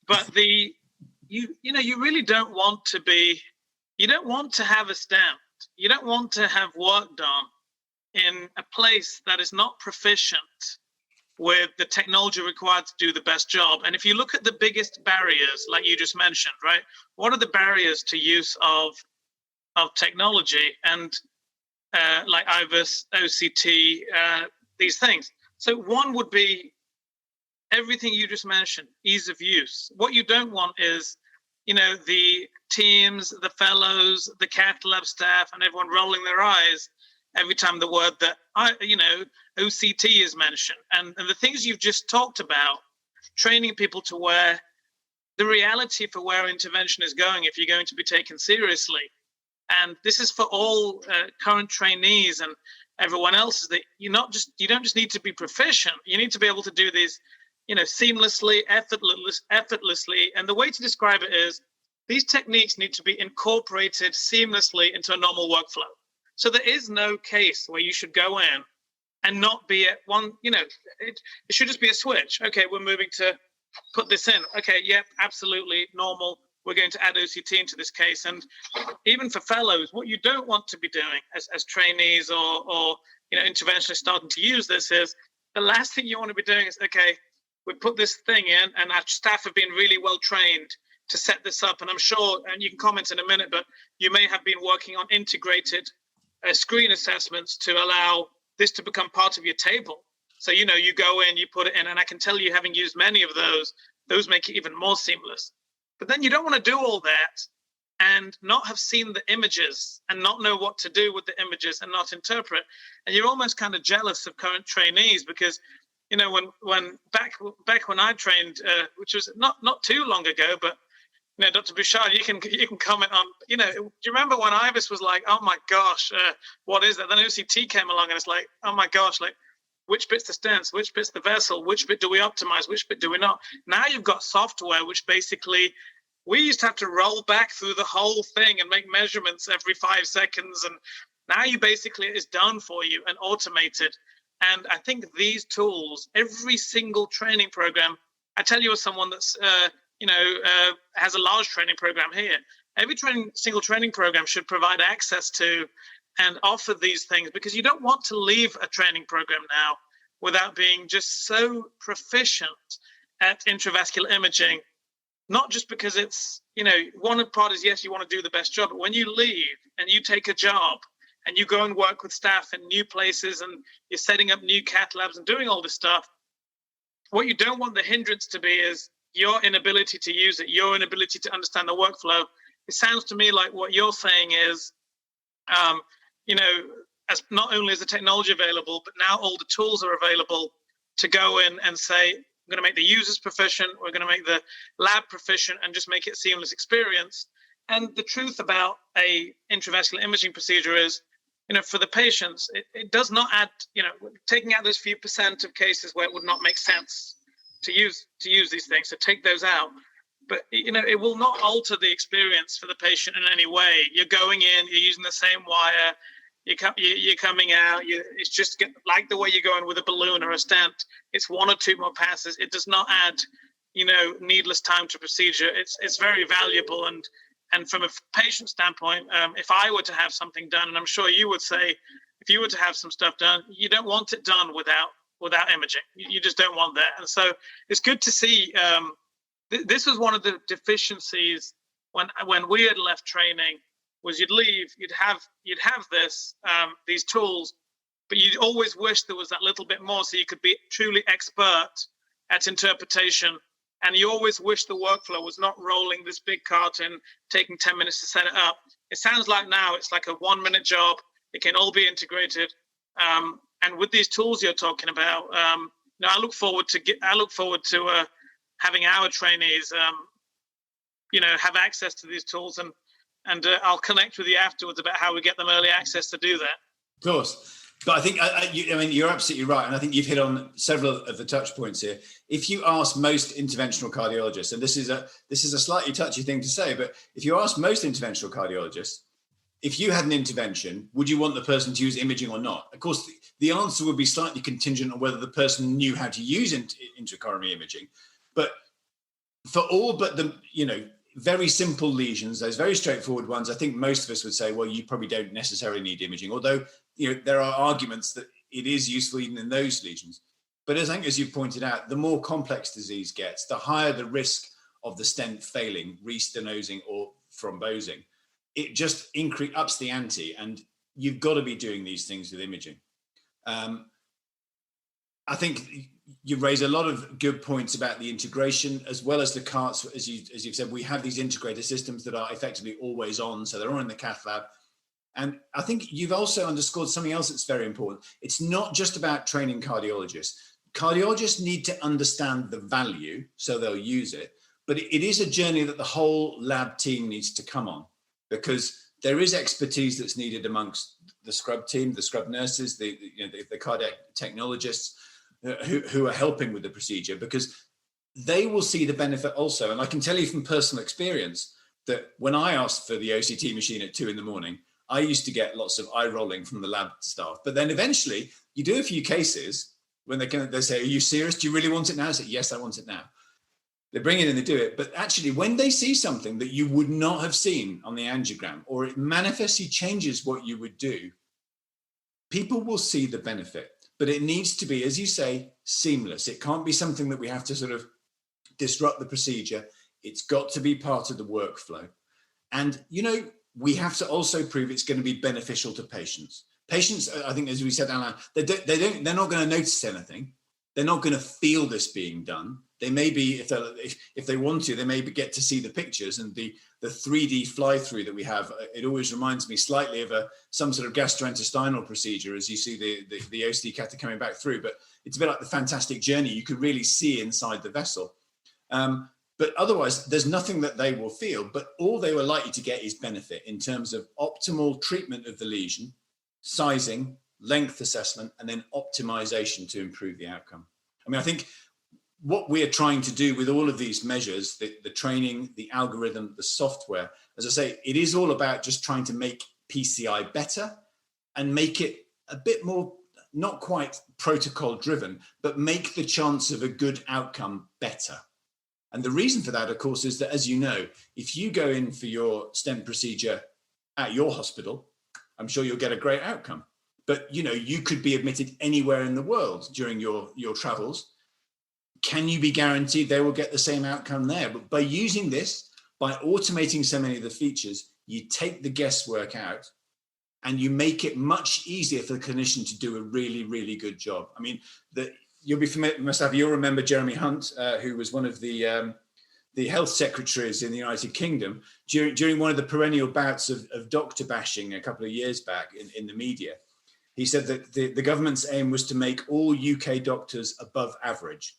Speaker 4: But you really don't want to have a stent. You don't want to have work done in a place that is not proficient with the technology required to do the best job. And if you look at the biggest barriers, like you just mentioned, right? What are the barriers to use of technology and like IVUS, OCT, these things? So one would be everything you just mentioned, ease of use. What you don't want is, the teams, the fellows, the cath lab staff, and everyone rolling their eyes every time the word that OCT is mentioned. And the things you've just talked about, training people to where the reality for where intervention is going, if you're going to be taken seriously. And this is for all current trainees and everyone else, is that you don't just need to be proficient. You need to be able to do these, seamlessly, effortlessly. And the way to describe it is these techniques need to be incorporated seamlessly into a normal workflow. So there is no case where you should go in and not be at one, it should just be a switch. Okay, we're moving to put this in. Okay, yep, absolutely normal. We're going to add OCT into this case. And even for fellows, what you don't want to be doing as trainees or interventionists starting to use this is the last thing you want to be doing is, okay, we put this thing in and our staff have been really well trained to set this up. And I'm sure, and you can comment in a minute, but you may have been working on integrated screen assessments to allow this to become part of your table. So, you go in, you put it in, and I can tell you, having used many of those make it even more seamless. But then you don't want to do all that and not have seen the images and not know what to do with the images and not interpret. And you're almost kind of jealous of current trainees because, when back when I trained, which was not too long ago, but Dr. Bouchard, you can comment on, do you remember when IVUS was like, oh my gosh, what is that? Then OCT came along and it's like, oh my gosh, like which bit's the stents, which bit's the vessel, which bit do we optimize, which bit do we not? Now you've got software, which basically we used to have to roll back through the whole thing and make measurements every 5 seconds. And now you basically, it's done for you and automated. And I think these tools, every single training program, I tell you as someone that's, has a large training program here, every single training program should provide access to and offer these things, because you don't want to leave a training program now without being just so proficient at intravascular imaging. Not just because it's, one part is, yes, you want to do the best job, but when you leave and you take a job and you go and work with staff in new places and you're setting up new cath labs and doing all this stuff, what you don't want the hindrance to be is your inability to use it, your inability to understand the workflow. It sounds to me like what you're saying is, as not only is the technology available, but now all the tools are available to go in and say, we're going to make the users proficient, we're going to make the lab proficient, and just make it a seamless experience. And the truth about a intravascular imaging procedure is, for the patients, it does not add, taking out those few percent of cases where it would not make sense to use these things, so take those out. But, it will not alter the experience for the patient in any way. You're going in, you're using the same wire, you're coming out, it's just like the way you're going with a balloon or a stent. It's one or two more passes. It does not add, needless time to procedure. It's very valuable. And from a patient standpoint, if I were to have something done, and I'm sure you would say, if you were to have some stuff done, you don't want it done without imaging. You just don't want that. And so it's good to see. This was one of the deficiencies when we had left training. Was you'd leave, you'd have these tools, but you'd always wish there was that little bit more so you could be truly expert at interpretation. And you always wish the workflow was not rolling this big carton, taking 10 minutes to set it up. It sounds like now it's like a 1-minute job. It can all be integrated. And with these tools you're talking about, I look forward to having our trainees, have access to these tools, and I'll connect with you afterwards about how we get them early access to do that. Of
Speaker 3: course. But I think, you're absolutely right. And I think you've hit on several of the touch points here. If you ask most interventional cardiologists, and this is a slightly touchy thing to say, but if you ask most interventional cardiologists, if you had an intervention, would you want the person to use imaging or not? Of course, the answer would be slightly contingent on whether the person knew how to use intracoronary imaging. But for all but the, very simple lesions, those very straightforward ones, I think most of us would say, well, you probably don't necessarily need imaging, although there are arguments that it is useful even in those lesions. But as you pointed out, the more complex disease gets, the higher the risk of the stent failing, re-stenosing or thrombosing. It just ups the ante, and you've got to be doing these things with imaging. I think you raise a lot of good points about the integration as well as the carts. As you've said, we have these integrated systems that are effectively always on, so they're all in the cath lab. And I think you've also underscored something else that's very important. It's not just about training cardiologists. Cardiologists need to understand the value, so they'll use it. But it is a journey that the whole lab team needs to come on, because there is expertise that's needed amongst the scrub team, the scrub nurses, the cardiac technologists, who are helping with the procedure, because they will see the benefit also. And I can tell you from personal experience that when I asked for the OCT machine at 2 a.m, I used to get lots of eye rolling from the lab staff. But then eventually you do a few cases when they say, are you serious? Do you really want it now? I say, yes, I want it now. They bring it and they do it. But actually, when they see something that you would not have seen on the angiogram, or it manifestly changes what you would do, people will see the benefit. But it needs to be, as you say, seamless. It can't be something that we have to sort of disrupt the procedure. It's got to be part of the workflow. And, we have to also prove it's going to be beneficial to patients. Patients, I think, as we said, Alain, they're not going to notice anything. They're not going to feel this being done. They may be, if they want to, they may get to see the pictures and the 3D fly-through that we have. It always reminds me slightly of some sort of gastrointestinal procedure as you see the OCT catheter coming back through. But it's a bit like the Fantastic Journey. You can really see inside the vessel. But otherwise, there's nothing that they will feel. But all they were likely to get is benefit in terms of optimal treatment of the lesion, sizing, length assessment, and then optimization to improve the outcome. I mean, I think what we are trying to do with all of these measures, the training, the algorithm, the software, as I say, it is all about just trying to make PCI better and make it a bit more, not quite protocol driven, but make the chance of a good outcome better. And the reason for that, of course, is that, as you know, if you go in for your stent procedure at your hospital, I'm sure you'll get a great outcome. But, you know, you could be admitted anywhere in the world during your travels. Can you be guaranteed they will get the same outcome there? But by using this, by automating so many of the features, you take the guesswork out and you make it much easier for the clinician to do a really, really good job. I mean, you'll be familiar, Mustafa, you'll remember Jeremy Hunt, who was one of the health secretaries in the United Kingdom during one of the perennial bouts of doctor bashing a couple of years back in the media. He said that the government's aim was to make all UK doctors above average.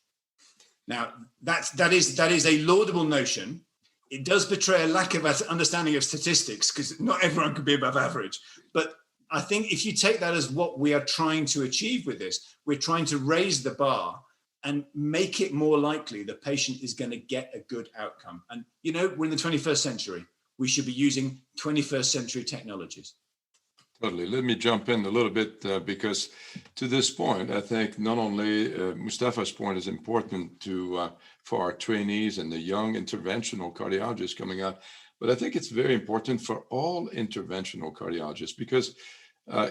Speaker 3: Now, that is a laudable notion. It does betray a lack of understanding of statistics, because not everyone could be above average. But I think if you take that as what we are trying to achieve with this, we're trying to raise the bar and make it more likely the patient is going to get a good outcome. And, you know, we're in the 21st century. We should be using 21st century technologies.
Speaker 2: Totally. Let me jump in a little bit because to this point, I think not only Mustafa's point is important for our trainees and the young interventional cardiologists coming out, but I think it's very important for all interventional cardiologists because,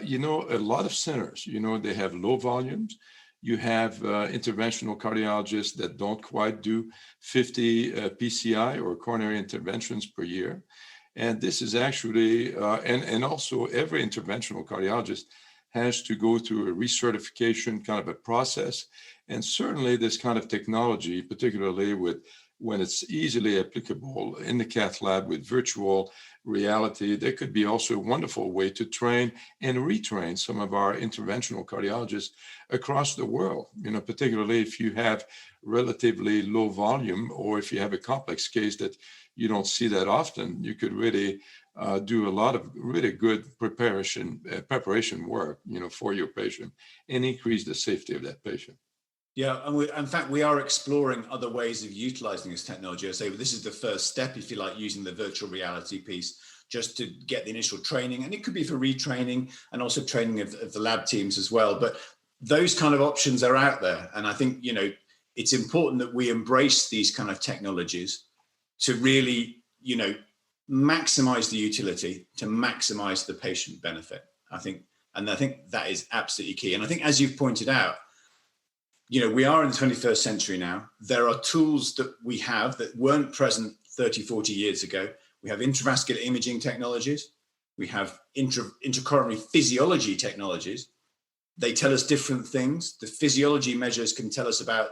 Speaker 2: you know, a lot of centers, you know, they have low volumes. You have interventional cardiologists that don't quite do 50 PCI or coronary interventions per year. And this is actually, and also every interventional cardiologist has to go through a recertification kind of a process. And certainly this kind of technology, particularly when it's easily applicable in the cath lab with virtual reality, there could be also a wonderful way to train and retrain some of our interventional cardiologists across the world, you know, particularly if you have relatively low volume or if you have a complex case that you don't see that often, you could really do a lot of really good preparation work, you know, for your patient and increase the safety of that patient.
Speaker 3: Yeah, and in fact, we are exploring other ways of utilizing this technology. I say this is the first step, if you like, using the virtual reality piece just to get the initial training. And it could be for retraining and also training of the lab teams as well. But those kind of options are out there. And I think, you know, it's important that we embrace these kind of technologies to really, you know, maximize the utility, to maximize the patient benefit. I think that is absolutely key. And I think, as you've pointed out, you know, we are in the 21st century now. There are tools that we have that weren't present 30, 40 years ago. We have intravascular imaging technologies. We have intracoronary physiology technologies. They tell us different things. The physiology measures can tell us about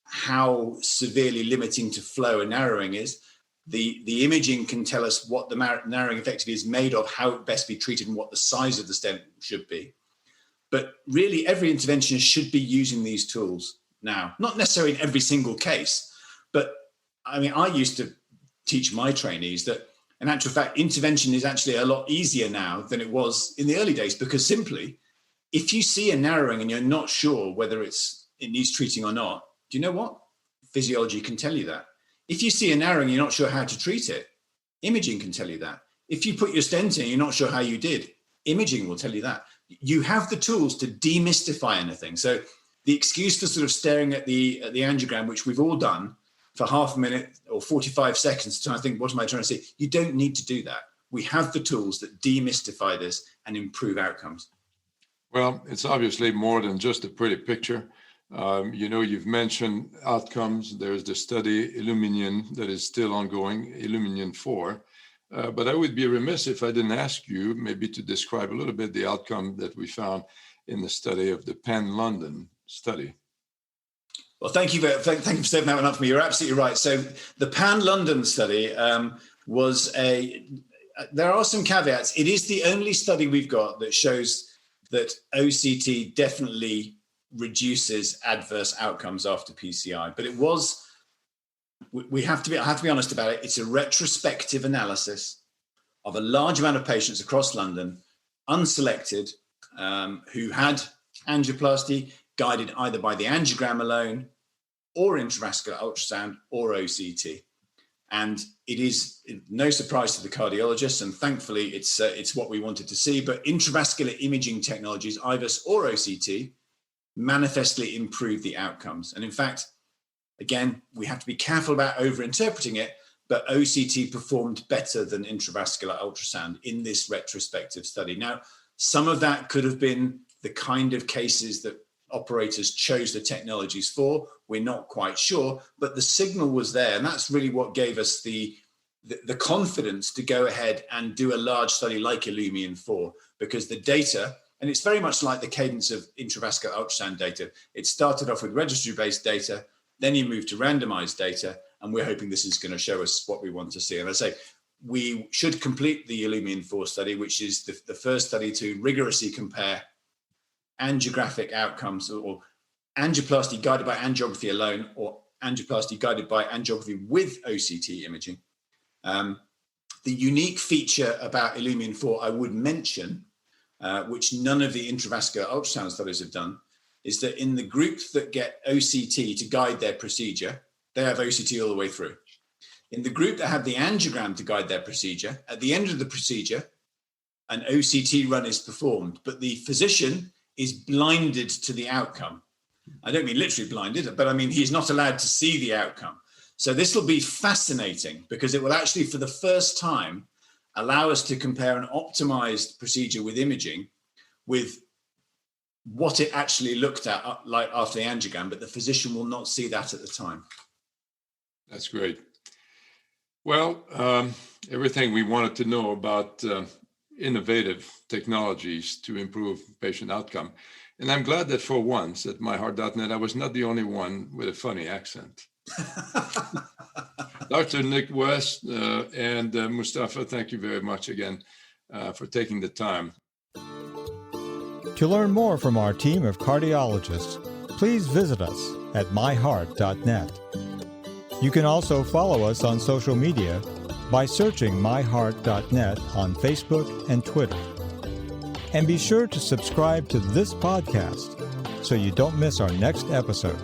Speaker 3: how severely limiting to flow and narrowing is. The imaging can tell us what the narrowing effectively is made of, how it best be treated, and what the size of the stent should be. But really, every interventionist should be using these tools now, not necessarily in every single case. But I mean, I used to teach my trainees that, in actual fact, intervention is actually a lot easier now than it was in the early days, because simply, if you see a narrowing and you're not sure whether it needs treating or not, do you know what? Physiology can tell you that. If you see a narrowing and you're not sure how to treat it, imaging can tell you that. If you put your stent in and you're not sure how you did, imaging will tell you that. You have the tools to demystify anything. So the excuse for sort of staring at the angiogram, which we've all done for half a minute or 45 seconds to try and think, what am I trying to say? You don't need to do that. We have the tools that demystify this and improve outcomes. Well,
Speaker 2: it's obviously more than just a pretty picture. You know, you've mentioned outcomes. There's the study Illuminion that is still ongoing, Illuminion 4. But I would be remiss if I didn't ask you maybe to describe a little bit the outcome that we found in the study of the Penn London study.
Speaker 3: Well, thank you for setting that one up for me. You're absolutely right. So the Penn London study there are some caveats. It is the only study we've got that shows that OCT definitely reduces adverse outcomes after PCI. But I have to be honest about it. It's a retrospective analysis of a large amount of patients across London, unselected, who had angioplasty, guided either by the angiogram alone or intravascular ultrasound or OCT. And it is no surprise to the cardiologist, and thankfully it's what we wanted to see. But intravascular imaging technologies, IVUS or OCT, manifestly improved the outcomes. And in fact, again, we have to be careful about over-interpreting it, but OCT performed better than intravascular ultrasound in this retrospective study. Now, some of that could have been the kind of cases that operators chose the technologies for. We're not quite sure, but the signal was there. And that's really what gave us the confidence to go ahead and do a large study like Illumian 4, because the data, and it's very much like the cadence of intravascular ultrasound data. It started off with registry-based data, then you move to randomized data, and we're hoping this is going to show us what we want to see. And I say, we should complete the Illumian 4 study, which is the first study to rigorously compare angiographic outcomes, or angioplasty guided by angiography alone, or angioplasty guided by angiography with OCT imaging. The unique feature about Illumian 4 I would mention, which none of the intravascular ultrasound studies have done, is that in the groups that get OCT to guide their procedure, they have OCT all the way through. In the group that have the angiogram to guide their procedure, at the end of the procedure, an OCT run is performed, but the physician is blinded to the outcome. I don't mean literally blinded, but I mean he's not allowed to see the outcome. So this will be fascinating, because it will actually, for the first time, allow us to compare an optimized procedure with imaging with what it actually looked at like after the angiogram, but the physician will not see that at the time.
Speaker 2: That's great. Well, everything we wanted to know about innovative technologies to improve patient outcome. And I'm glad that for once at MyHeart.net, I was not the only one with a funny accent. Dr. Nick West and Mustafa, thank you very much again for taking the time.
Speaker 1: To learn more from our team of cardiologists, please visit us at MyHeart.net. You can also follow us on social media by searching MyHeart.net on Facebook and Twitter. And be sure to subscribe to this podcast so you don't miss our next episode.